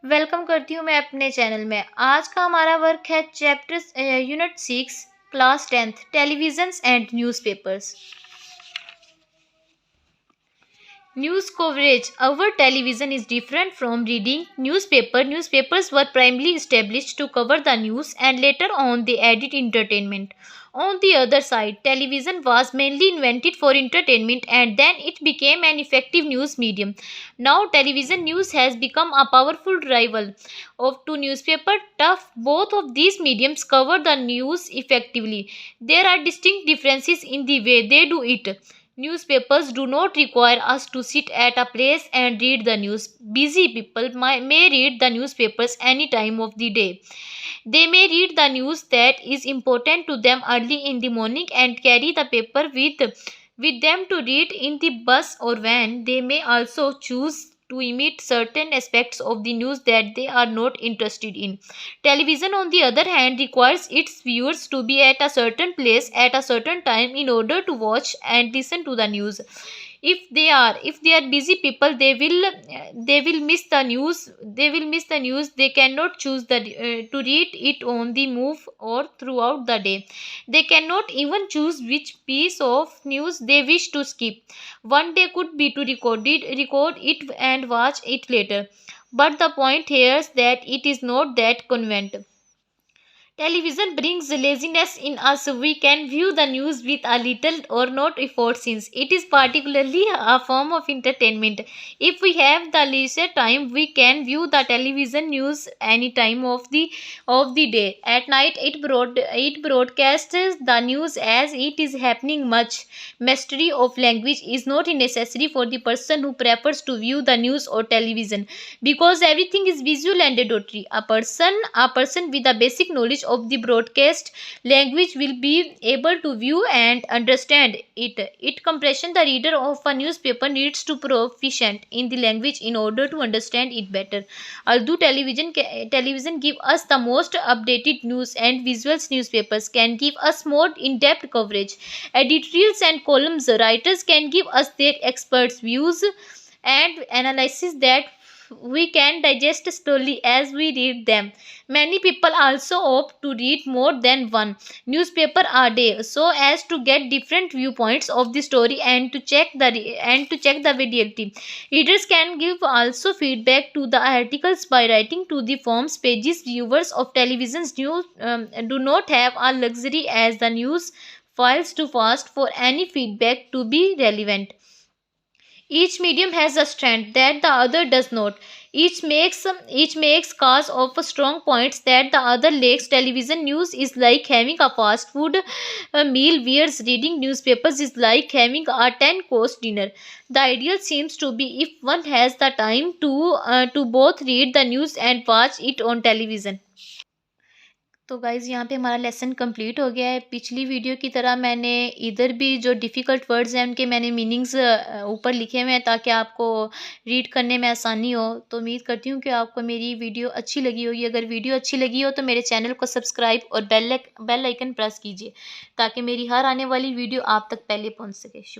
Welcome करती हूँ मैं अपने चैनल में। आज का हमारा वर्क है chapter unit 6 class 10th televisions and newspapers. News coverage. Our television is different from reading newspaper. Newspapers were primarily established to cover the news and later on they added entertainment. On the other side, television was mainly invented for entertainment and then it became an effective news medium. Now television news has become a powerful rival of to newspaper. Tough both of these mediums cover the news effectively. There are distinct differences in the way they do it. Newspapers do not require us to sit at a place and read the news. Busy people may read the newspapers any time of the day. They may read the news that is important to them early in the morning and carry the paper with them to read in the bus or van. They may also choose to omit certain aspects of the news that they are not interested in. Television, on the other hand, requires its viewers to be at a certain place at a certain time in order to watch and listen to the news. If they are busy people, they will miss the news. They cannot choose to read it on the move or throughout the day. They cannot even choose which piece of news they wish to skip. One day could be to record it and watch it later. But the point here is that it is not that convenient. Television brings laziness in us. We can view the news with a little or not effort since it is particularly a form of entertainment. If we have the leisure time, we can view the television news any time of the day. At night, it broadcasts the news as it is happening. Much mastery of language is not necessary for the person who prefers to view the news or television because everything is visual and auditory. A person with a basic knowledge of the broadcast language will be able to view and understand it. Compression. The reader of a newspaper needs to proficient in the language in order to understand it better. Although television give us the most updated news and visuals, newspapers can give us more in-depth coverage. Editorials and columns writers can give us their experts views and analysis that we can digest slowly as we read them. Many people also opt to read more than one newspaper a day so as to get different viewpoints of the story and to check the validity. Readers can give also feedback to the articles by writing to the forms pages. Viewers of television's news do not have a luxury as the news files too fast for any feedback to be relevant. Each medium has a strength that the other does not. Each makes cause of strong points that the other lacks. Television news is like having a fast food meal, whereas reading newspapers is like having a 10-course dinner. The ideal seems to be if one has the time to both read the news and watch it on television. तो guys यहाँ पे हमारा lesson complete हो गया है। पिछली video की तरह मैंने इधर भी जो डिफ़िकल्ट वर्ड्स हैं उनके मैंने मीनिंग्स ऊपर लिखे हुए हैं ताकि आपको रीड करने में आसानी हो। तो उम्मीद करती हूँ कि आपको मेरी वीडियो अच्छी लगी होगी। अगर वीडियो अच्छी लगी हो तो मेरे चैनल को सब्सक्राइब और बेल आइकन प्रेस कीजिए ताकि मेरी हर आने वाली वीडियो आप तक पहले पहुँच सके।